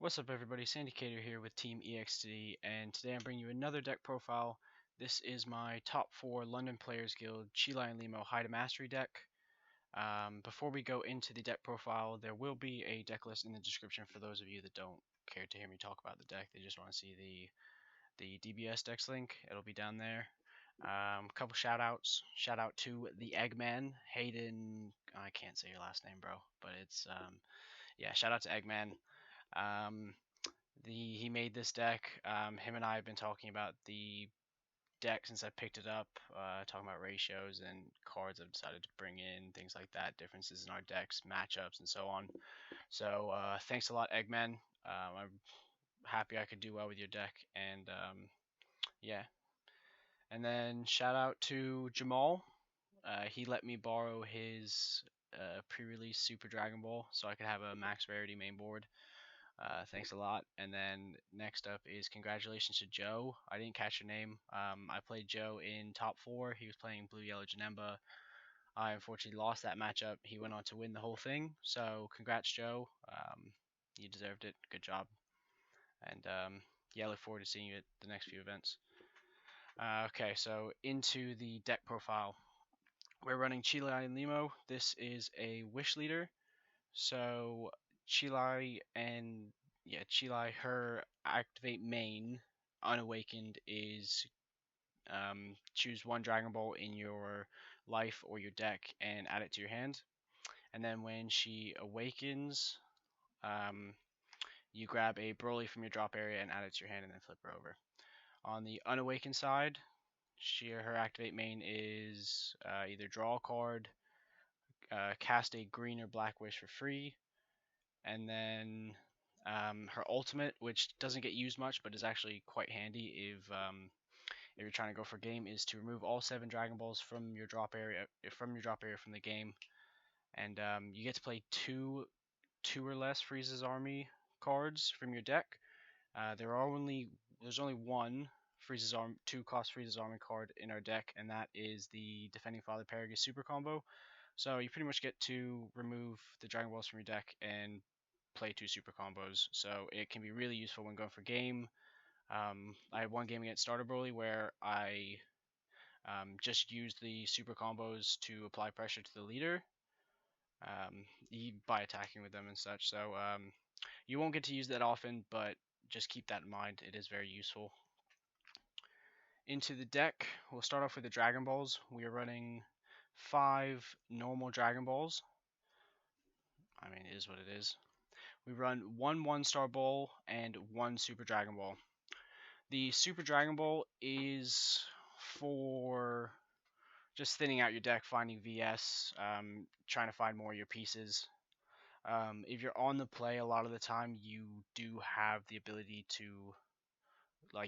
What's up, everybody? Syndicator here with Team EXT, and today I'm bringing you another deck profile. This is my top 4 London Players Guild Cheelai HoM High to Mastery deck. Before we go into the deck profile, there will be a deck list in the description for those of you that don't care to hear me talk about the deck. They just want to see the DBS decks link. It'll be down there. Couple shout outs. Shout out to the Egman, Hayden. I can't say your last name, bro, but it's yeah. Shout out to Egman. Um, he made this deck. Him and I have been talking about the deck since I picked it up, talking about ratios and cards I've decided to bring in, things like that, differences in our decks, matchups, and so on. So thanks a lot, Eggman. I'm happy I could do well with your deck, and yeah. And then shout out to Jamal. He let me borrow his pre-release Super Dragon Ball so I could have a max rarity main board. Thanks a lot. And then next up is congratulations to Joe. I didn't catch your name. I played Joe in top 4. He was playing Blue Yellow Janemba. I unfortunately lost that matchup. He went on to win the whole thing. So congrats, Joe. You deserved it. Good job. And yeah, I look forward to seeing you at the next few events. Okay, so into the deck profile. We're running Cheelai and Limo. This is a Wish Leader. So Cheelai and Cheelai, her activate main unawakened is choose one Dragon Ball in your life or your deck and add it to your hand. And then when she awakens, um, you grab a Broly from your drop area and add it to your hand and then flip her over. On the unawakened side, her activate main is either draw a card, cast a green or black wish for free, and then her ultimate, which doesn't get used much but is actually quite handy if you're trying to go for game, is to remove all 7 Dragon Balls from your drop area from the game, and you get to play two or less Frieza's Army cards from your deck. There's only one 2-cost Frieza's Army card in our deck, and that is the Defending Father Paragus Super Combo. So you pretty much get to remove the Dragon Balls from your deck and play 2 super combos. So it can be really useful when going for game. I had one game against Starter Broly where I just used the super combos to apply pressure to the leader by attacking with them and such. So you won't get to use that often, but just keep that in mind. It is very useful. Into the deck, we'll start off with the Dragon Balls. We are running 5 normal Dragon Balls. I mean, it is what it is. We run one 1-star ball and one Super Dragon Ball. The Super Dragon Ball is for just thinning out your deck, finding VS, trying to find more of your pieces. If you're on the play, a lot of the time you do have the ability to,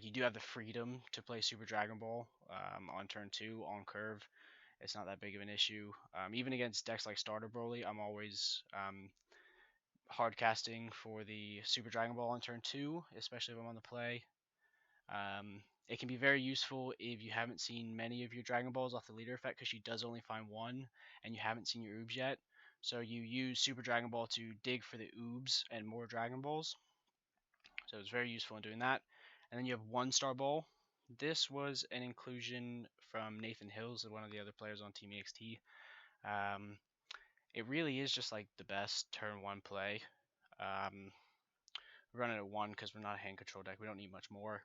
you do have the freedom to play Super Dragon Ball on turn 2 on curve. It's not that big of an issue. Even against decks like Starter Broly, I'm always hard casting for the Super Dragon Ball on turn 2, especially if I'm on the play. It can be very useful if you haven't seen many of your Dragon Balls off the leader effect, because she does only find one, and you haven't seen your Oobs yet. So you use Super Dragon Ball to dig for the Oobs and more Dragon Balls. So it's very useful in doing that. And then you have 1-star Ball. This was an inclusion from Nathan Hills, one of the other players on Team EXT. It really is just like the best turn 1 play. We run it at 1 because we're not a hand control deck. We don't need much more.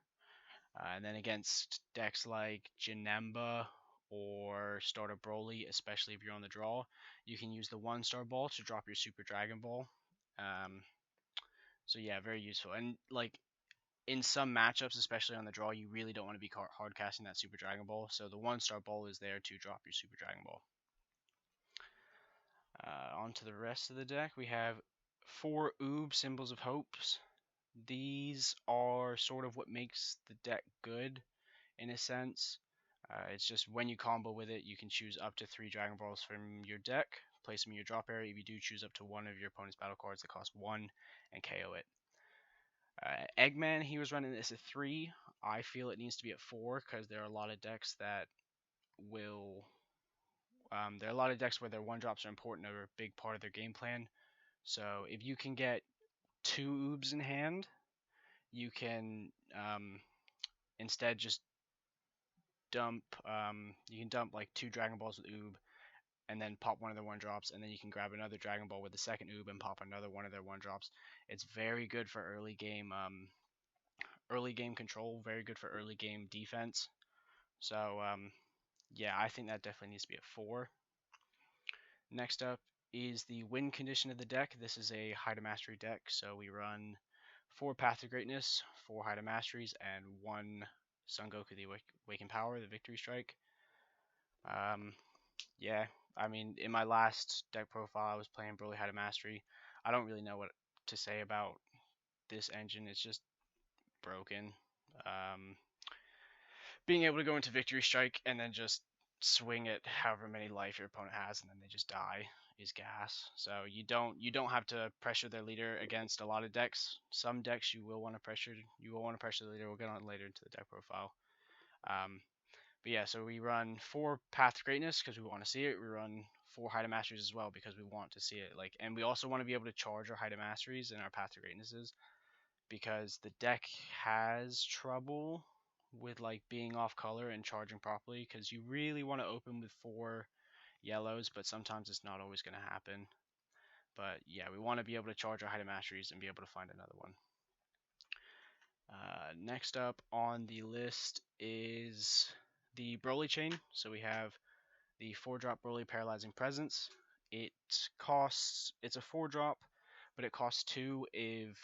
And then against decks like Janemba or Starter Broly, especially if you're on the draw, you can use the 1-star ball to drop your Super Dragon Ball. So yeah, very useful. And in some matchups, especially on the draw, you really don't want to be hard casting that Super Dragon Ball. So the 1-star ball is there to drop your Super Dragon Ball. On to the rest of the deck, we have 4 Oob Symbols of Hopes. These are sort of what makes the deck good, in a sense. It's just when you combo with it, you can choose up to 3 Dragon Balls from your deck, place them in your drop area. If you do, choose up to one of your opponent's battle cards that cost 1 and KO it. Eggman, he was running this at 3. I feel it needs to be at 4 because there are a lot of decks that will. There are a lot of decks where their 1-drops are important or a big part of their game plan. So if you can get 2 oobs in hand, you can instead just dump. You can dump like 2 Dragon Balls with oob, and then pop one of their 1-drops, and then you can grab another Dragon Ball with the second oob and pop another one of their 1-drops. It's very good for early game control, very good for early game defense. So yeah, I think that definitely needs to be at 4. Next up is the win condition of the deck. This is a High to Mastery deck, so we run 4 Path to Greatness, 4 High to Masteries, and 1 Son Goku the Awakened Power, the Victory Strike. Yeah, I mean, in my last deck profile, I was playing Broly High to Mastery. I don't really know what to say about this engine. It's just broken. Being able to go into Victory Strike and then just swing it however many life your opponent has, and then they just die is gas. So you don't have to pressure their leader against a lot of decks. Some decks you will want to pressure the leader. We'll get on it later into the deck profile. But yeah, so we run 4 Path to Greatness because we want to see it. We run 4 High to Masteries as well because we want to see it. And we also want to be able to charge our High to Masteries and our Path to Greatnesses because the deck has trouble with like being off color and charging properly because you really want to open with 4 yellows, but sometimes it's not always going to happen. But yeah, we want to be able to charge our High to Masteries and be able to find another one. Next up on the list is the Broly chain. So we have the 4-drop Broly Paralyzing Presence. It's a 4-drop, but it costs 2 if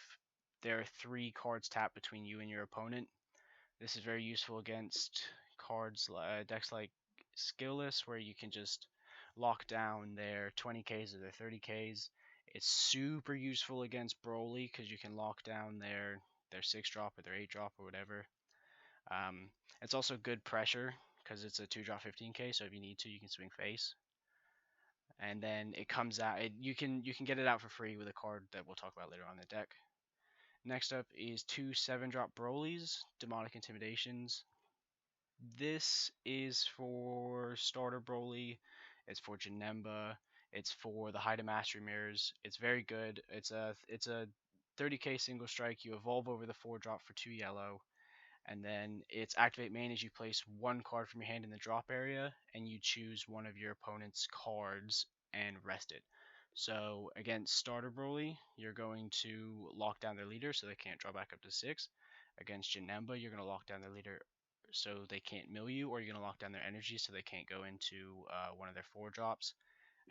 there are 3 cards tapped between you and your opponent. This is very useful against decks like Skillless, where you can just lock down their 20Ks or their 30Ks. It's super useful against Broly because you can lock down their 6-drop or their 8-drop or whatever. It's also good pressure because it's a 2-drop 15K, so if you need to, you can swing face. And then it comes out. You can get it out for free with a card that we'll talk about later on in the deck. Next up is 2 7-drop Brolys, Demonic Intimidations. This is for starter Broly. It's for Janemba. It's for the High to Mastery mirrors. It's very good. It's a 30k single strike. You evolve over the 4-drop for 2 yellow. And then its activate main is you place 1 card from your hand in the drop area, and you choose one of your opponent's cards and rest it. So against starter Broly, you're going to lock down their leader so they can't draw back up to 6. Against Janemba, you're going to lock down their leader so they can't mill you, or you're going to lock down their energy so they can't go into one of their 4-drops.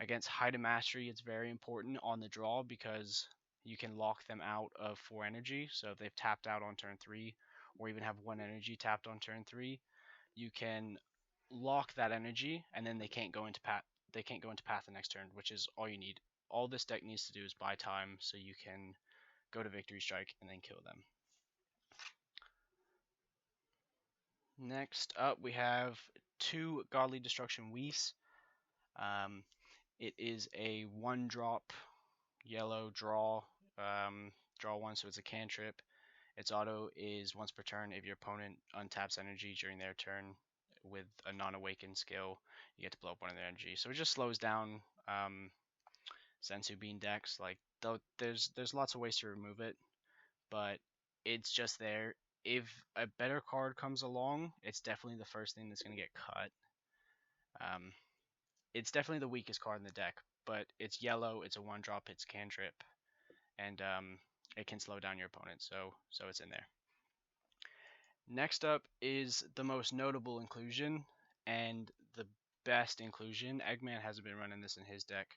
Against High to Mastery, it's very important on the draw because you can lock them out of 4 energy. So if they've tapped out on turn 3, or even have 1 energy tapped on turn 3, you can lock that energy, and then they can't go into path. They can't go into path the next turn, which is all you need. All this deck needs to do is buy time, so you can go to Victory Strike and then kill them. Next up, we have 2 Godly Destruction Whis. It is a 1-drop yellow draw 1, so it's a cantrip. Its auto is once per turn. If your opponent untaps energy during their turn with a non-awakened skill, you get to blow up one of their energy. So it just slows down Sensu Bean decks. Like there's lots of ways to remove it, but it's just there. If a better card comes along, it's definitely the first thing that's going to get cut. It's definitely the weakest card in the deck, but it's yellow, it's a 1-drop, it's cantrip, and it can slow down your opponent, so it's in there. Next up is the most notable inclusion and the best inclusion. Egman hasn't been running this in his deck.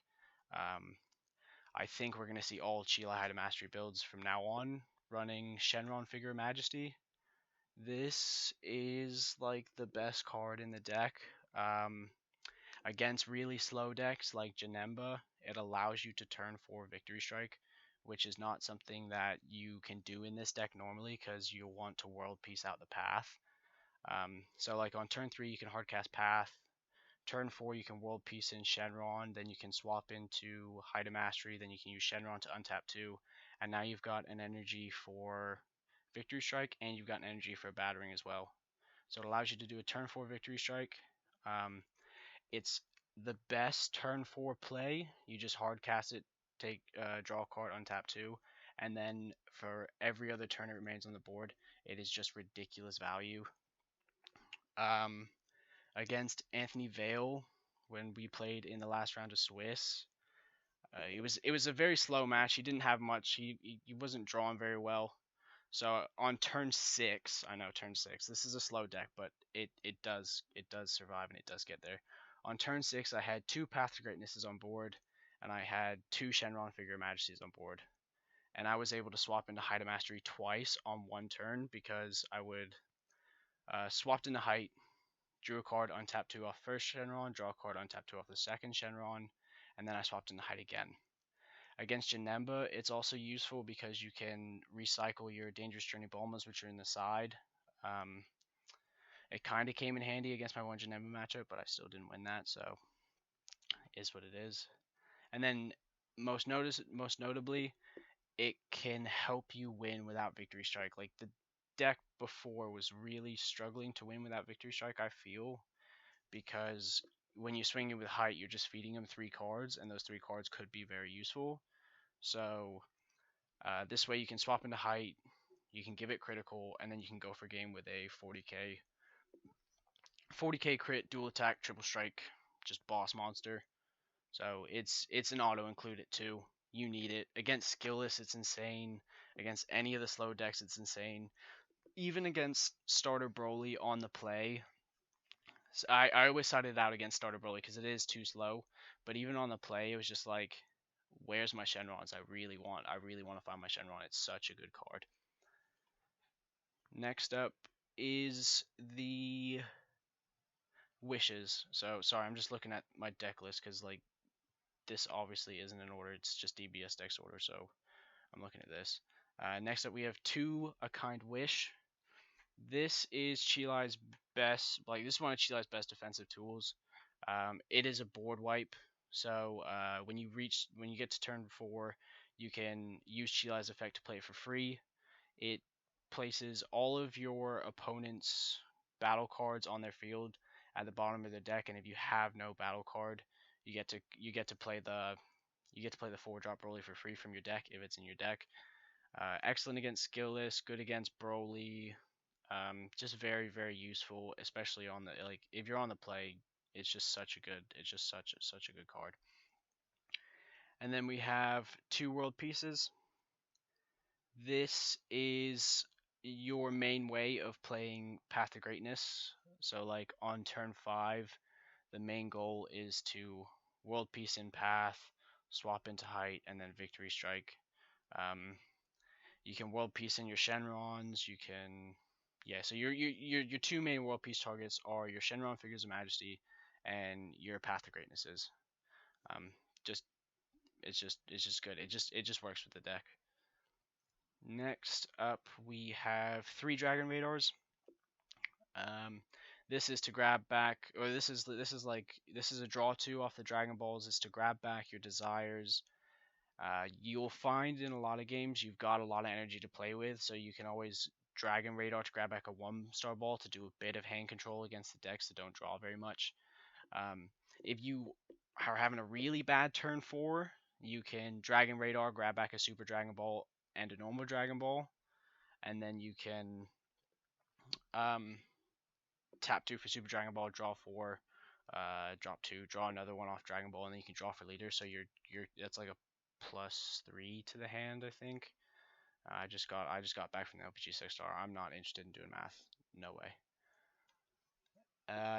I think we're going to see all Cheelai High to Mastery builds from now on running Shenron Figure of Majesty. This is like the best card in the deck. Against really slow decks like Janemba, it allows you to turn 4 Victory Strike, which is not something that you can do in this deck normally because you want to World Peace out the path. So like on turn 3, you can hardcast Path. Turn 4, you can World Peace in Shenron. Then you can swap into High to Mastery. Then you can use Shenron to untap 2. And now you've got an energy for Victory Strike, and you've got an energy for Battering as well. So it allows you to do a turn 4 Victory Strike. It's the best turn 4 play. You just hardcast it, draw a card, untap 2, and then for every other turn it remains on the board, it is just ridiculous value. Um, Against Anthony Vale, when we played in the last round of Swiss, it was a very slow match. He didn't have much. He wasn't drawing very well. So on turn 6, I know turn 6. This is a slow deck, but it does survive and it does get there. On turn 6, I had 2 Path to Greatnesses on board, and I had 2 Shenron Figure of Majesties on board. And I was able to swap into Height of Mastery twice on one turn because I would swapped into Height, drew a card, untap 2 off first Shenron, draw a card, untap 2 off the second Shenron, and then I swapped into Height again. Against Janemba, it's also useful because you can recycle your Dangerous Journey Bulmas, which are in the side. It kind of came in handy against my one Janemba matchup, but I still didn't win that, so is what it is. And then most notably, it can help you win without Victory Strike. Like the deck before was really struggling to win without Victory Strike, I feel, because when you swing it with Height, you're just feeding him 3 cards, and those 3 cards could be very useful. So this way you can swap into Height, you can give it critical, and then you can go for game with a 40k crit, dual attack, triple strike, just boss monster. So it's an auto include it too. You need it. Against Skillless, it's insane. Against any of the slow decks, it's insane. Even against Starter Broly on the play, so I always sided it out against Starter Broly because it is too slow. But even on the play, it was just like, where's my Shenrons? I really want to find my Shenron. It's such a good card. Next up is the wishes. So sorry, I'm just looking at my deck list because like this obviously isn't in order. It's just DBS decks order. So I'm looking at this. Next up, we have 2 A Kind Wish. This is Cheelai's best. Like this is one of Cheelai's best defensive tools. It is a board wipe. So when you get to turn 4, you can use Cheelai's effect to play it for free. It places all of your opponent's battle cards on their field at the bottom of the deck, and if you have no battle card, you get to play the 4-drop Broly for free from your deck if it's in your deck. Excellent against Skillless, good against Broly. Just very, very useful, especially on the if you're on the play. It's just such a good card. And then we have 2 World Pieces. This is your main way of playing Path to Greatness. So like on turn 5, the main goal is to World Peace in Path, swap into Height, and then Victory Strike. You can World Peace in your Shenrons. You can, so your 2 main World Peace targets are your Shenron Figures of Majesty and your Path to Greatnesses. It's just good. It just works with the deck. Next up, we have 3 Dragon Radars. This is to grab back, or this is a draw 2 off the Dragon Balls. Is to grab back your desires. You'll find in a lot of games you've got a lot of energy to play with, so you can always Dragon Radar to grab back a 1-star ball to do a bit of hand control against the decks that don't draw very much. If you are having a really bad turn 4, you can Dragon Radar, grab back a Super Dragon Ball and a normal Dragon Ball, and then you can tap 2 for Super Dragon Ball, draw 4, drop 2, draw another one off Dragon Ball, and then you can draw for leader. So that's like a +3 to the hand, I think. I just got back from the LPG 6-star. I'm not interested in doing math. No way.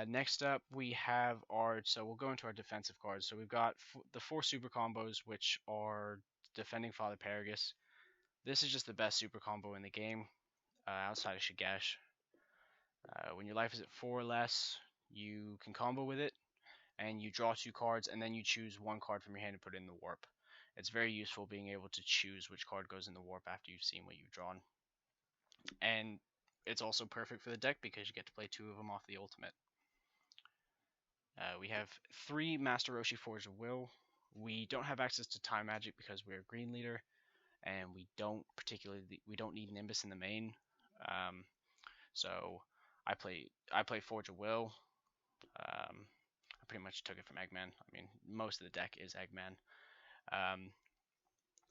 Next up, we have we'll go into our defensive cards. So we've got the 4 super combos, which are defending Father Paragus. This is just the best super combo in the game, outside of Shigesh. When your life is at 4 or less, you can combo with it, and you draw 2 cards, and then you choose 1 card from your hand to put it in the warp. It's very useful being able to choose which card goes in the warp after you've seen what you've drawn. And it's also perfect for the deck because you get to play 2 of them off the ultimate. We have 3 Master Roshi Forge of Will. We don't have access to Time Magic because we're a green leader, and we don't need Nimbus in the main. So I play Forge of Will. I pretty much took it from Egman. I mean, most of the deck is Egman.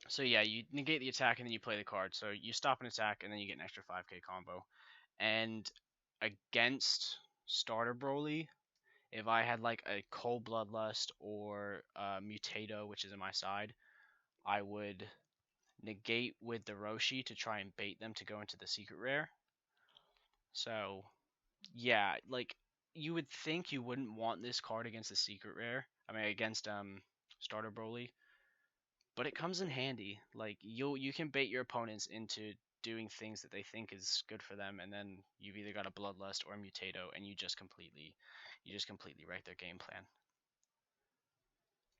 So yeah, you negate the attack and then you play the card. So you stop an attack and then you get an extra 5k combo. And against starter Broly, if I had like a Cold Bloodlust or Mutato, which is in my side, I would negate with the Roshi to try and bait them to go into the secret rare. So yeah, like you would think you wouldn't want this card against the secret rare. I mean against starter Broly, but it comes in handy. Like you can bait your opponents into doing things that they think is good for them, and then you've either got a Bloodlust or a Mutato, and you just completely wreck their game plan.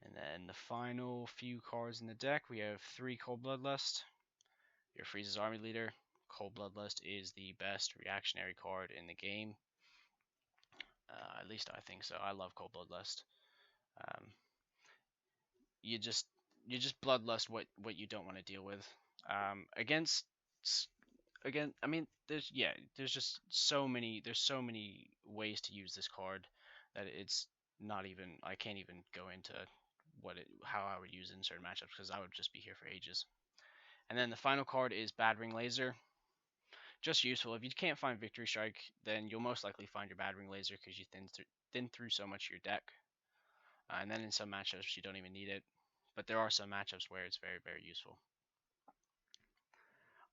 And then the final few cards in the deck, we have 3 Cold Bloodlust, your Frieza's Army Leader. Cold Bloodlust is the best reactionary card in the game. At least I think so. I love Cold Bloodlust. Um, you just bloodlust what you don't want to deal with. Against again, I mean, there's just so many ways to use this card that it's not even I can't even go into how I would use it in certain matchups because I would just be here for ages. And then the final card is Battering Laser. Just useful. If you can't find Victory Strike, then you'll most likely find your Battering Laser because you thin through so much of your deck. And then in some matchups you don't even need it, but there are some matchups where it's very, very useful.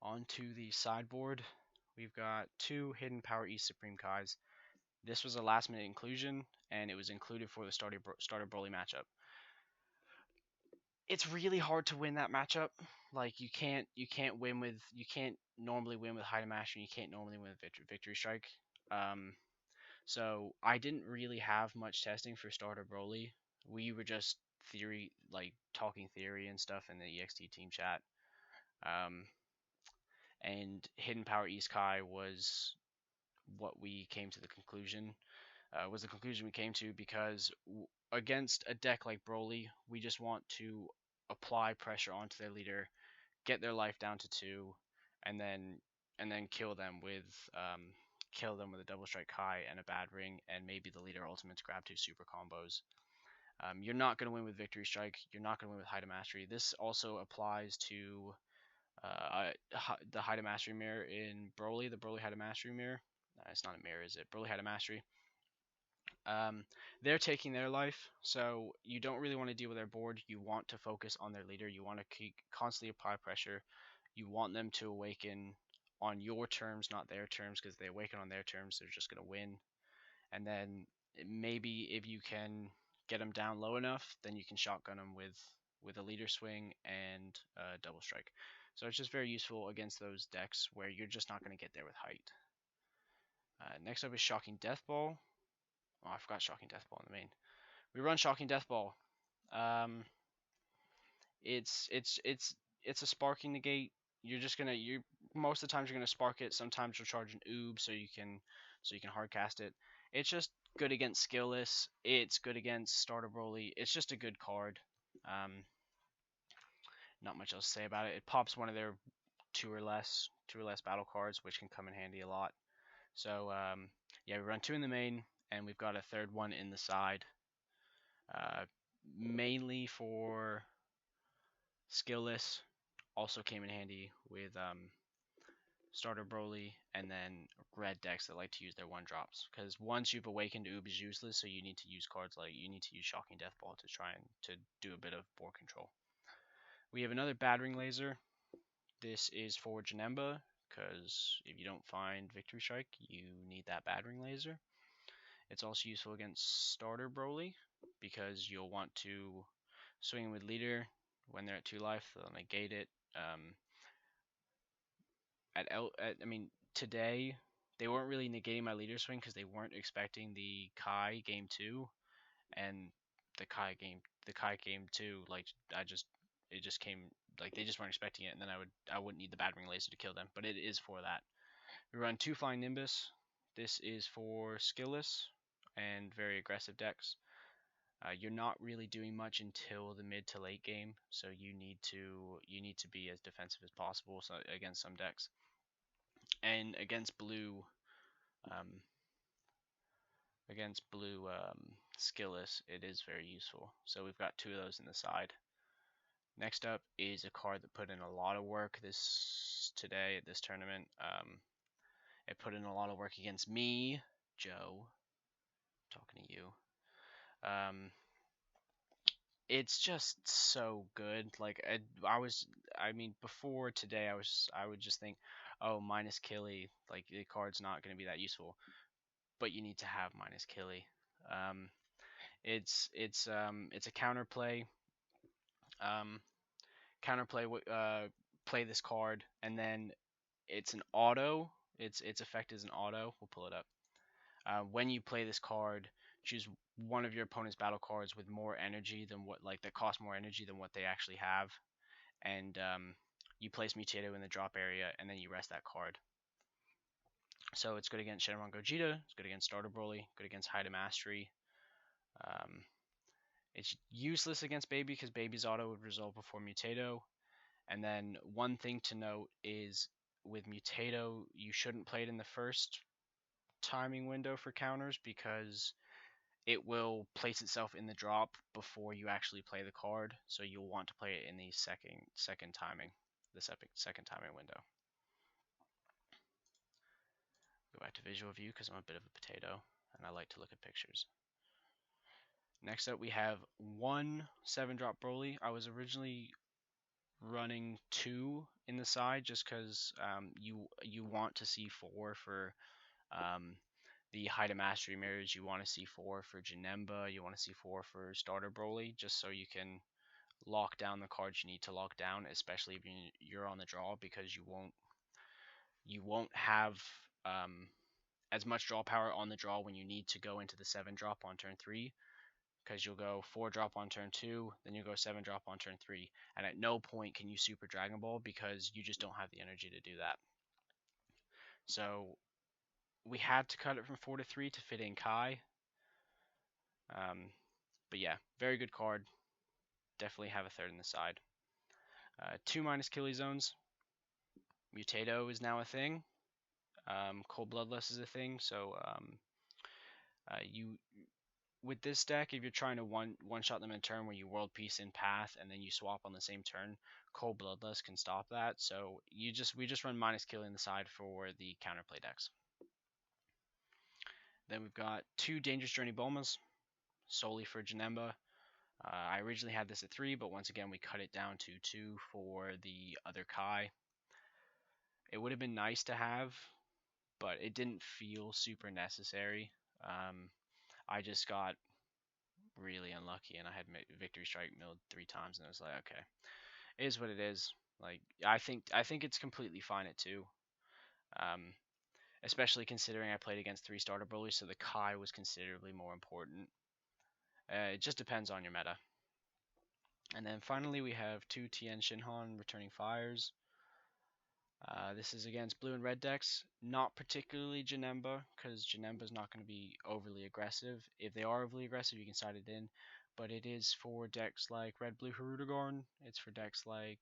Onto the sideboard, we've got 2 Hidden Power East Supreme Kais. This was a last minute inclusion, and it was included for the starter Broly matchup. It's really hard to win that matchup. Like you can't normally win with Hide Master, and you can't normally win with Victory Strike. So I didn't really have much testing for starter Broly. We were just talking theory and stuff in the EXT team chat. And Hidden Power East Kai was what we came to the conclusion. Was the conclusion we came to because against a deck like Broly, we just want to apply pressure onto their leader, get their life down to 2, and then kill them with a double strike Kai and a bad ring, and maybe the leader ultimates grab 2 super combos. You're not going to win with Victory Strike. You're not going to win with Hide Mastery. This also applies to the Hide Mastery mirror in Broly, the Broly Hide Mastery mirror. It's not a mirror, is it? Broly Hide Mastery. They're taking their life, so you don't really want to deal with their board. You want to focus on their leader. You want to constantly apply pressure. You want them to awaken on your terms, not their terms, because they awaken on their terms, they're just going to win. And then maybe if you can get them down low enough, then you can shotgun them with a leader swing and double strike. So it's just very useful against those decks where you're just not going to get there with height. Next up is Shocking Death Ball. Oh, I forgot Shocking Death Ball in the main. We run Shocking Death Ball. It's a sparking negate. You most of the times you're gonna spark it. Sometimes you'll charge an oob so you can hard cast it. It's just good against skillless. It's good against starter Broly. It's just a good card. Not much else to say about it. It pops one of their two or less battle cards, which can come in handy a lot. So yeah, we run 2 in the main, and we've got a third one in the side. Mainly for skillless, also came in handy with starter Broly, and then red decks that like to use their 1-drops. Because once you've awakened, Oob is useless, so you need to use cards like you need to use Shocking Death Ball to try and to do a bit of board control. We have another Battering Laser. This is for Janemba, because if you don't find Victory Strike, you need that Battering Laser. It's also useful against starter Broly, because you'll want to swing with leader when they're at 2 life. They'll negate it. I mean, today they weren't really negating my leader swing because they weren't expecting the Kai game 2, and the Kai game 2, like it just came, like they just weren't expecting it, and then I wouldn't need the Battering Laser to kill them, but it is for that. We run 2 Flying Nimbus. This is for skillless and very aggressive decks. You're not really doing much until the mid to late game, so you need to be as defensive as possible against some decks. And against blue skillless, it is very useful. So we've got 2 of those in the side. Next up is a card that put in a lot of work today at this tournament. It put in a lot of work against me, Joe. Talking to you. It's just so good. Like I mean, before today, I would just think, oh, minus Killy, like the card's not going to be that useful, but you need to have minus Killy. Um, it's a counterplay. Um, counterplay. Play this card, and then it's an auto. Its effect is an auto. We'll pull it up. When you play this card, choose one of your opponent's battle cards with more energy than that cost more energy than what they actually have, and you place Mutato in the drop area, and then you rest that card. So it's good against Shenron Gogeta, it's good against Starter Broly, good against Haida Mastery. Um, it's useless against Baby because Baby's auto would resolve before Mutato. And then one thing to note is with Mutato, you shouldn't play it in the first timing window for counters because it will place itself in the drop before you actually play the card. So you'll want to play it in the second timing, second timing window. Go back to visual view because I'm a bit of a potato and I like to look at pictures. Next up we have one 7-drop Broly. I was originally running 2 in the side just because you want to see 4 for the Haida Mastery mirrors. You want to see 4 for Janemba. You want to see 4 for Starter Broly just so you can lock down the cards you need to lock down, especially if you're on the draw, because you won't have as much draw power on the draw when you need to go into the 7-drop on turn 3, because you'll go 4-drop on turn 2, then you go 7-drop on turn 3, and at no point can you Super Dragon Ball because you just don't have the energy to do that. So we had to cut it from 4 to 3 to fit in Kai. But yeah, very good card. Definitely have a third in the side. 2 minus Killy zones. Mutato is now a thing. Cold Bloodless is a thing. So you with this deck, if you're trying to one shot them in a turn where you World Peace in path and then you swap on the same turn, Cold Bloodless can stop that. So we just run minus Killy in the side for the counterplay decks. Then we've got 2 Dangerous Journey Bulmas solely for Janemba. I originally had this at 3, but once again we cut it down to 2 for the other Kai. It would have been nice to have, but it didn't feel super necessary. I just got really unlucky and I had Victory Strike milled 3 times and I was like, okay, it is what it is. Like I think it's completely fine at 2. Especially considering I played against 3 starter bullies, so the Kai was considerably more important. It just depends on your meta. And then finally we have 2 Tien Shinhan returning fires. This is against blue and red decks, not particularly Janemba, because Janemba is not going to be overly aggressive. If they are overly aggressive, you can side it in, but it is for decks like Red Blue Harudagorn. It's for decks like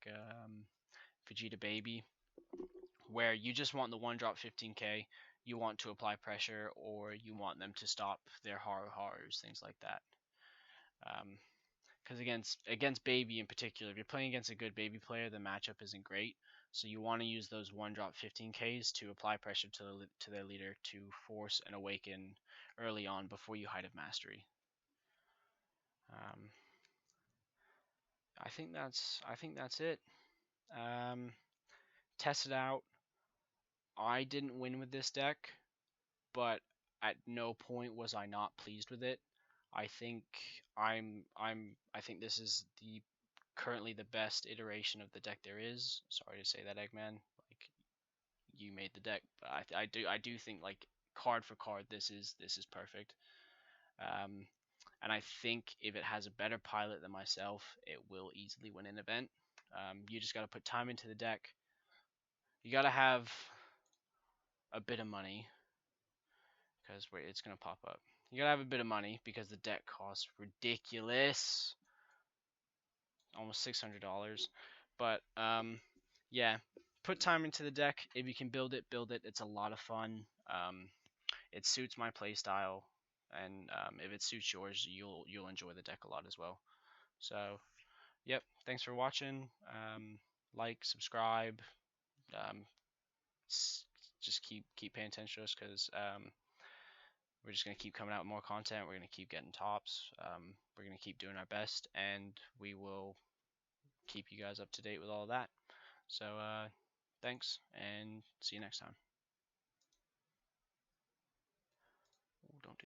Vegeta Baby, where you just want the 1-drop 15k, you want to apply pressure, or you want them to stop their Haru-Harus, things like that. Because against Baby in particular, if you're playing against a good Baby player, the matchup isn't great. So you want to use those 1-drop 15Ks to apply pressure to their leader to force an awaken early on before you Height of Mastery. I think that's it. Test it out. I didn't win with this deck, but at no point was I not pleased with it. I think I think this is currently the best iteration of the deck there is. Sorry to say that, Egman. Like, you made the deck, but I do think, like, card for card, this is perfect. And I think if it has a better pilot than myself, it will easily win an event. You just got to put time into the deck. You got to have a bit of money, because it's gonna pop up. You gotta have a bit of money because the deck costs ridiculous, almost $600. But yeah, put time into the deck. If you can build it, build it. It's a lot of fun. It suits my playstyle, and if it suits yours, you'll enjoy the deck a lot as well. So yep, thanks for watching. Like, subscribe. Um, just keep paying attention to us because we're just gonna keep coming out with more content. We're gonna keep getting tops. We're gonna keep doing our best, and we will keep you guys up to date with all of that. So thanks, and see you next time.